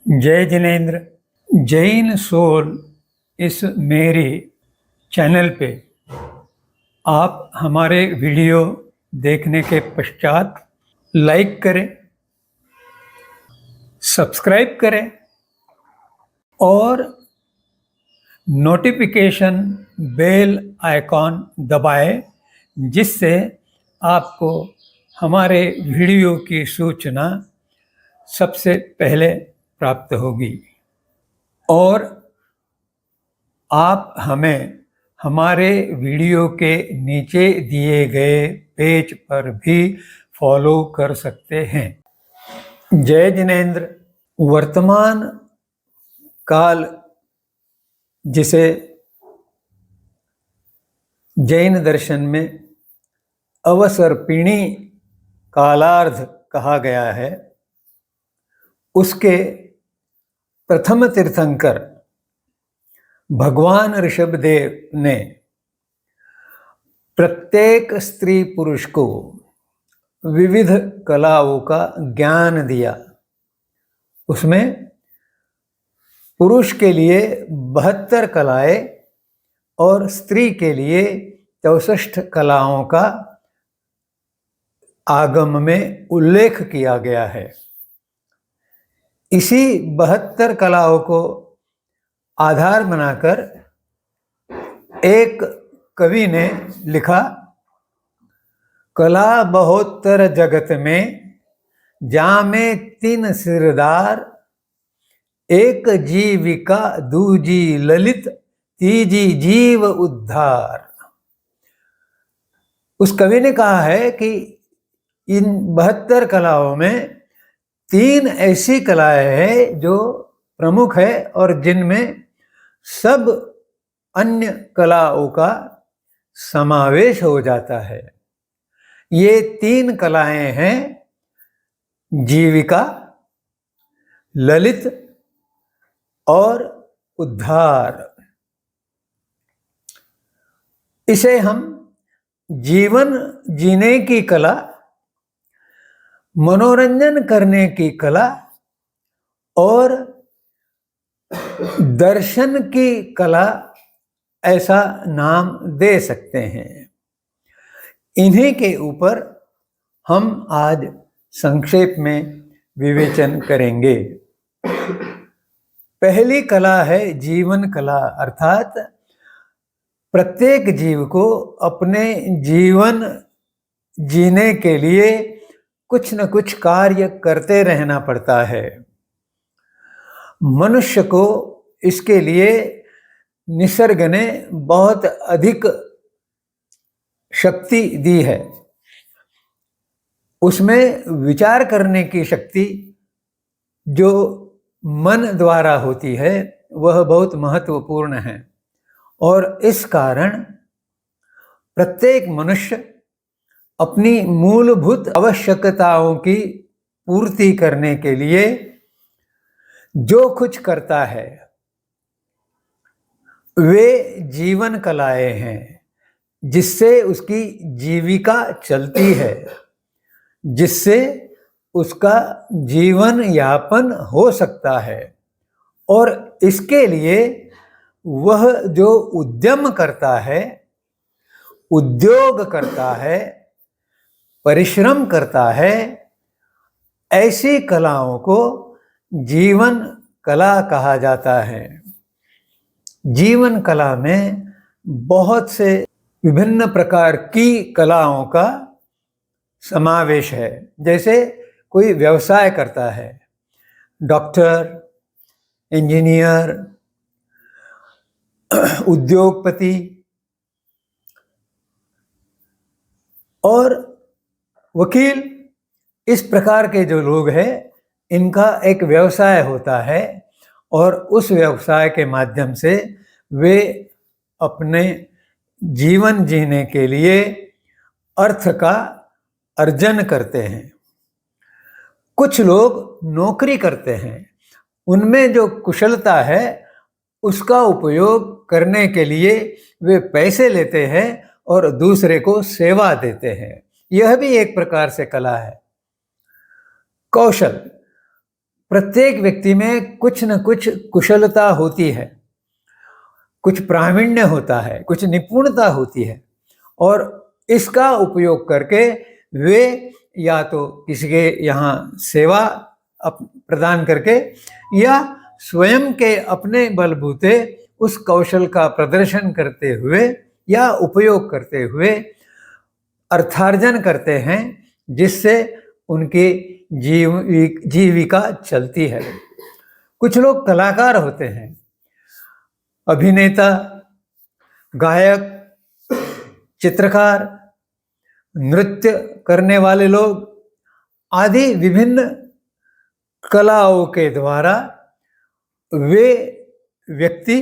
जय जिनेन्द्र। जैन सोल इस मेरे चैनल पे आप हमारे वीडियो देखने के पश्चात लाइक करें, सब्सक्राइब करें और नोटिफिकेशन बेल आइकॉन दबाएं, जिससे आपको हमारे वीडियो की सूचना सबसे पहले प्राप्त होगी। और आप हमें हमारे वीडियो के नीचे दिए गए पेज पर भी फॉलो कर सकते हैं। जय जिनेन्द्र। वर्तमान काल, जिसे जैन दर्शन में अवसर्पिणी कालार्ध कहा गया है, उसके प्रथम तीर्थंकर भगवान ऋषभदेव ने प्रत्येक स्त्री पुरुष को विविध कलाओं का ज्ञान दिया। उसमें पुरुष के लिए 72 कलाएं और स्त्री के लिए 64 कलाओं का आगम में उल्लेख किया गया है। इसी 72 कलाओं को आधार बनाकर एक कवि ने लिखा, कला बहोत्तर जगत में जामे 3 सिरदार, एक जीविका दूजी ललित तीजी जीव उद्धार। उस कवि ने कहा है कि इन 72 कलाओं में 3 ऐसी कलाएं हैं जो प्रमुख है और जिनमें सब अन्य कलाओं का समावेश हो जाता है। ये 3 कलाएं हैं जीविका, ललित और उद्धार। इसे हम जीवन जीने की कला, मनोरंजन करने की कला और दर्शन की कला ऐसा नाम दे सकते हैं। इन्हीं के ऊपर हम आज संक्षेप में विवेचन करेंगे। पहली कला है जीवन कला, अर्थात प्रत्येक जीव को अपने जीवन जीने के लिए कुछ न कुछ कार्य करते रहना पड़ता है। मनुष्य को इसके लिए निसर्ग ने बहुत अधिक शक्ति दी है। उसमें विचार करने की शक्ति जो मन द्वारा होती है वह बहुत महत्वपूर्ण है, और इस कारण प्रत्येक मनुष्य अपनी मूलभूत आवश्यकताओं की पूर्ति करने के लिए जो कुछ करता है वे जीवन कलाएं हैं, जिससे उसकी जीविका चलती है, जिससे उसका जीवन यापन हो सकता है। और इसके लिए वह जो उद्यम करता है, उद्योग करता है, परिश्रम करता है, ऐसी कलाओं को जीवन कला कहा जाता है। जीवन कला में बहुत से विभिन्न प्रकार की कलाओं का समावेश है। जैसे कोई व्यवसाय करता है, डॉक्टर, इंजीनियर, उद्योगपति और वकील, इस प्रकार के जो लोग हैं इनका एक व्यवसाय होता है, और उस व्यवसाय के माध्यम से वे अपने जीवन जीने के लिए अर्थ का अर्जन करते हैं। कुछ लोग नौकरी करते हैं, उनमें जो कुशलता है उसका उपयोग करने के लिए वे पैसे लेते हैं और दूसरे को सेवा देते हैं। यह भी एक प्रकार से कला है। कौशल, प्रत्येक व्यक्ति में कुछ न कुछ कुशलता होती है, कुछ प्रावीण्य होता है, कुछ निपुणता होती है, और इसका उपयोग करके वे या तो किसी के यहाँ सेवा प्रदान करके या स्वयं के अपने बलबूते उस कौशल का प्रदर्शन करते हुए या उपयोग करते हुए अर्थार्जन करते हैं, जिससे उनकी जीविका चलती है। कुछ लोग कलाकार होते हैं, अभिनेता, गायक, चित्रकार, नृत्य करने वाले लोग आदि विभिन्न कलाओं के द्वारा वे व्यक्ति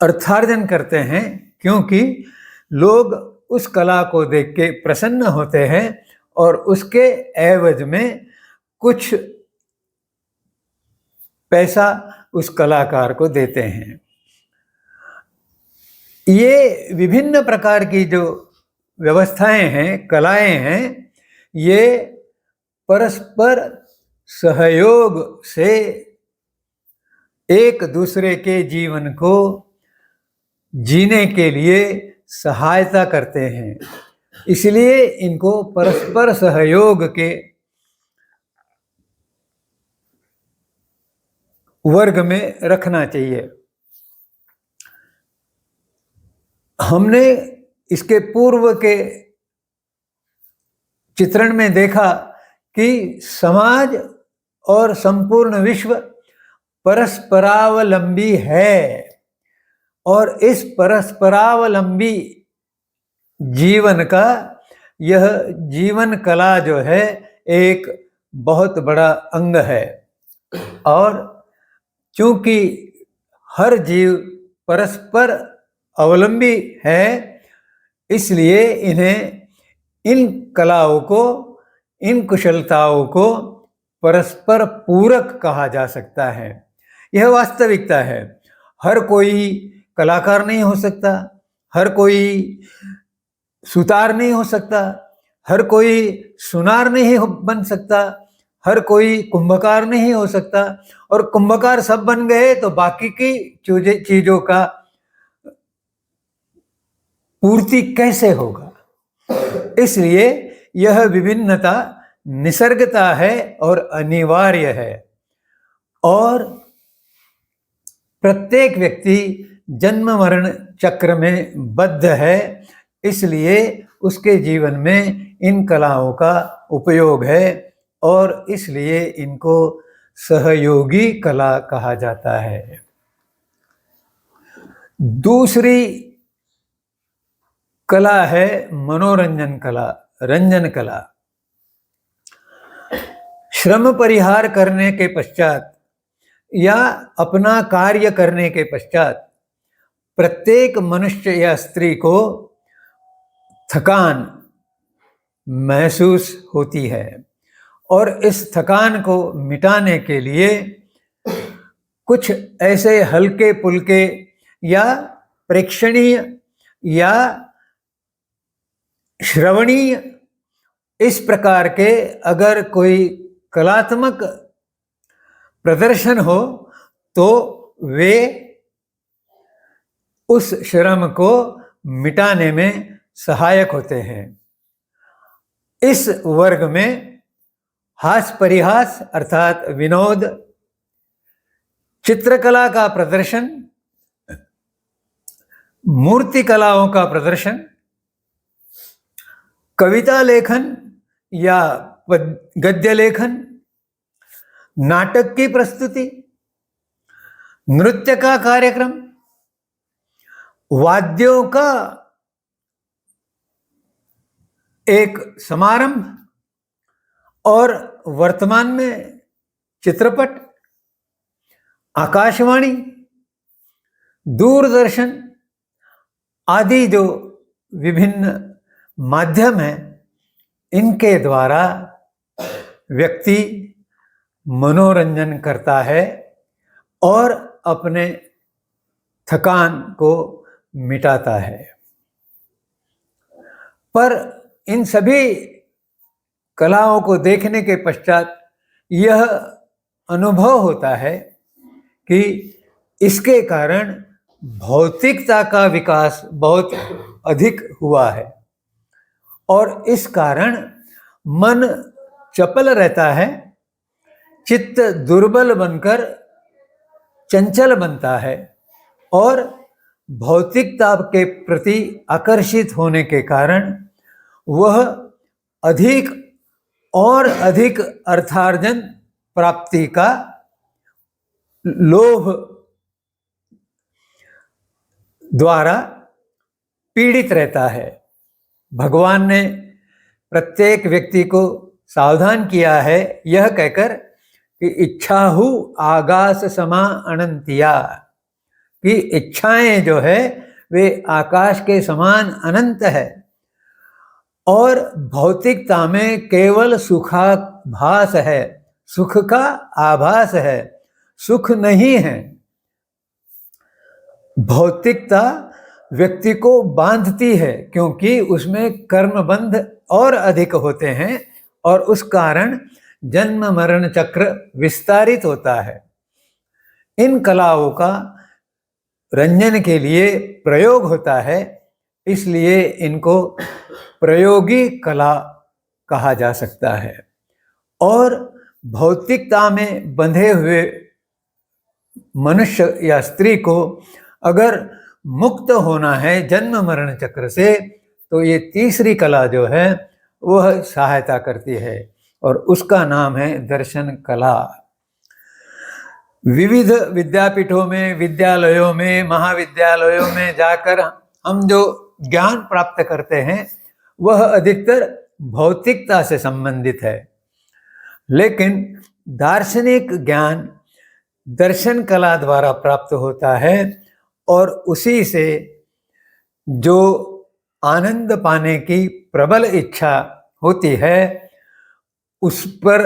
अर्थार्जन करते हैं, क्योंकि लोग उस कला को देख के प्रसन्न होते हैं और उसके एवज में कुछ पैसा उस कलाकार को देते हैं। ये विभिन्न प्रकार की जो व्यवस्थाएं हैं, कलाएं हैं, ये परस्पर सहयोग से एक दूसरे के जीवन को जीने के लिए सहायता करते हैं। इसलिए इनको परस्पर सहयोग के वर्ग में रखना चाहिए। हमने इसके पूर्व के चित्रण में देखा कि समाज और संपूर्ण विश्व परस्परावलंबी है, और इस परस्परावलंबी जीवन का यह जीवन कला जो है एक बहुत बड़ा अंग है। और चूंकि हर जीव परस्पर अवलंबी है, इसलिए इन्हें इन कलाओं को, इन कुशलताओं को परस्पर पूरक कहा जा सकता है। यह वास्तविकता है। हर कोई कलाकार नहीं हो सकता, हर कोई सुतार नहीं हो सकता, हर कोई सुनार नहीं बन सकता, हर कोई कुंभकार नहीं हो सकता, और कुंभकार सब बन गए तो बाकी की चीजों का पूर्ति कैसे होगा। इसलिए यह विभिन्नता निसर्गता है और अनिवार्य है, और प्रत्येक व्यक्ति जन्म मरण चक्र में बद्ध है, इसलिए उसके जीवन में इन कलाओं का उपयोग है, और इसलिए इनको सहयोगी कला कहा जाता है। दूसरी कला है मनोरंजन कला, रंजन कला। श्रम परिहार करने के पश्चात या अपना कार्य करने के पश्चात प्रत्येक मनुष्य या स्त्री को थकान महसूस होती है, और इस थकान को मिटाने के लिए कुछ ऐसे हल्के पुल्के या प्रेक्षणीय या श्रवणीय इस प्रकार के अगर कोई कलात्मक प्रदर्शन हो तो वे उस श्रम को मिटाने में सहायक होते हैं। इस वर्ग में हास्य परिहास अर्थात विनोद, चित्रकला का प्रदर्शन, मूर्ति कलाओं का प्रदर्शन, कविता लेखन या गद्य लेखन, नाटक की प्रस्तुति, नृत्य का कार्यक्रम, वाद्यों का एक समारंभ, और वर्तमान में चित्रपट, आकाशवाणी, दूरदर्शन आदि जो विभिन्न माध्यम हैं, इनके द्वारा व्यक्ति मनोरंजन करता है और अपने थकान को मिटाता है। पर इन सभी कलाओं को देखने के पश्चात यह अनुभव होता है कि इसके कारण भौतिकता का विकास बहुत अधिक हुआ है और इस कारण मन चपल रहता है, चित्त दुर्बल बनकर चंचल बनता है और भौतिकता के प्रति आकर्षित होने के कारण वह अधिक और अधिक अर्थार्जन प्राप्ति का लोभ द्वारा पीड़ित रहता है। भगवान ने प्रत्येक व्यक्ति को सावधान किया है यह कहकर कि इच्छाहु आगास समा अनंतिया, कि इच्छाएं जो है वे आकाश के समान अनंत है और भौतिकता में केवल सुखाभास है, सुख का आभास है, सुख नहीं है। भौतिकता व्यक्ति को बांधती है क्योंकि उसमें कर्मबंध और अधिक होते हैं और उस कारण जन्म मरण चक्र विस्तारित होता है। इन कलाओं का रंजन के लिए प्रयोग होता है, इसलिए इनको प्रयोगी कला कहा जा सकता है। और भौतिकता में बंधे हुए मनुष्य या स्त्री को अगर मुक्त होना है जन्म मरण चक्र से, तो ये तीसरी कला जो है वह सहायता करती है और उसका नाम है दर्शन कला। विविध विद्यापीठों में, विद्यालयों में, महाविद्यालयों में जाकर हम जो ज्ञान प्राप्त करते हैं वह अधिकतर भौतिकता से संबंधित है, लेकिन दार्शनिक ज्ञान दर्शन कला द्वारा प्राप्त होता है और उसी से जो आनंद पाने की प्रबल इच्छा होती है उस पर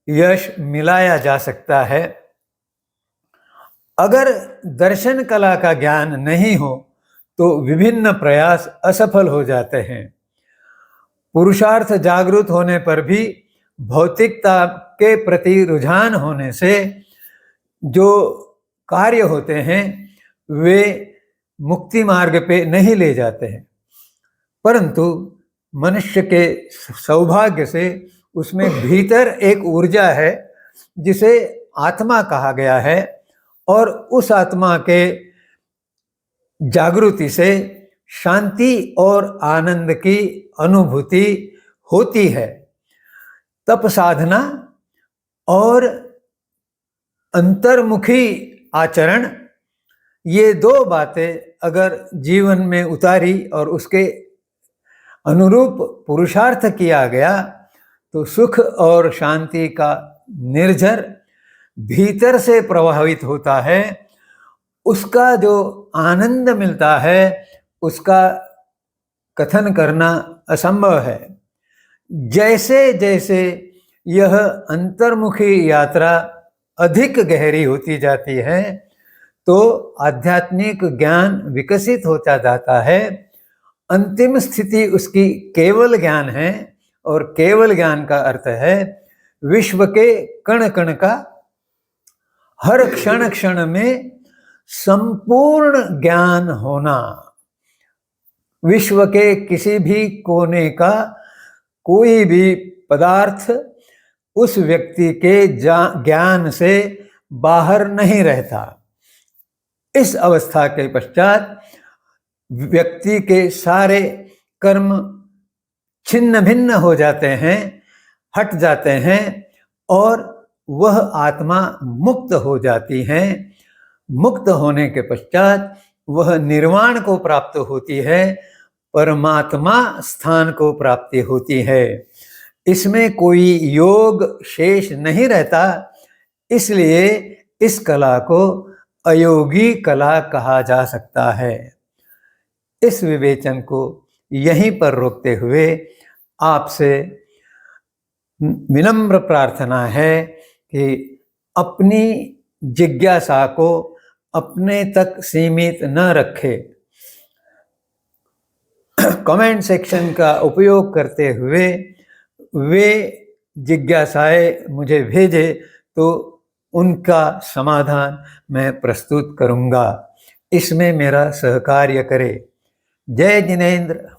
यश मिलाया जा सकता है। अगर दर्शन कला का ज्ञान नहीं हो तो विभिन्न प्रयास असफल हो जाते हैं। पुरुषार्थ जागृत होने पर भी भौतिकता के प्रति रुझान होने से जो कार्य होते हैं वे मुक्ति मार्ग पे नहीं ले जाते हैं, परंतु मनुष्य के सौभाग्य से उसमें भीतर एक ऊर्जा है जिसे आत्मा कहा गया है और उस आत्मा के जागृति से शांति और आनंद की अनुभूति होती है। तप साधना और अंतर्मुखी आचरण, ये दो बातें अगर जीवन में उतारी और उसके अनुरूप पुरुषार्थ किया गया तो सुख और शांति का निर्झर भीतर से प्रभावित होता है। उसका जो आनंद मिलता है उसका कथन करना असंभव है। जैसे जैसे यह अंतर्मुखी यात्रा अधिक गहरी होती जाती है तो आध्यात्मिक ज्ञान विकसित होता जाता है। अंतिम स्थिति उसकी केवल ज्ञान है और केवल ज्ञान का अर्थ है विश्व के कण कण का, हर क्षण क्षण में संपूर्ण ज्ञान होना। विश्व के किसी भी कोने का कोई भी पदार्थ उस व्यक्ति के ज्ञान से बाहर नहीं रहता। इस अवस्था के पश्चात व्यक्ति के सारे कर्म छिन्न भिन्न हो जाते हैं, हट जाते हैं और वह आत्मा मुक्त हो जाती है। मुक्त होने के पश्चात वह निर्वाण को प्राप्त होती है, परमात्मा स्थान को प्राप्ति होती है। इसमें कोई योग शेष नहीं रहता, इसलिए इस कला को अयोगी कला कहा जा सकता है। इस विवेचन को यहीं पर रोकते हुए आपसे विनम्र प्रार्थना है कि अपनी जिज्ञासा को अपने तक सीमित न रखे। कमेंट सेक्शन का उपयोग करते हुए वे जिज्ञासाएं मुझे भेजे तो उनका समाधान मैं प्रस्तुत करूँगा। इसमें मेरा सहकार्य करें। जय जिनेंद्र।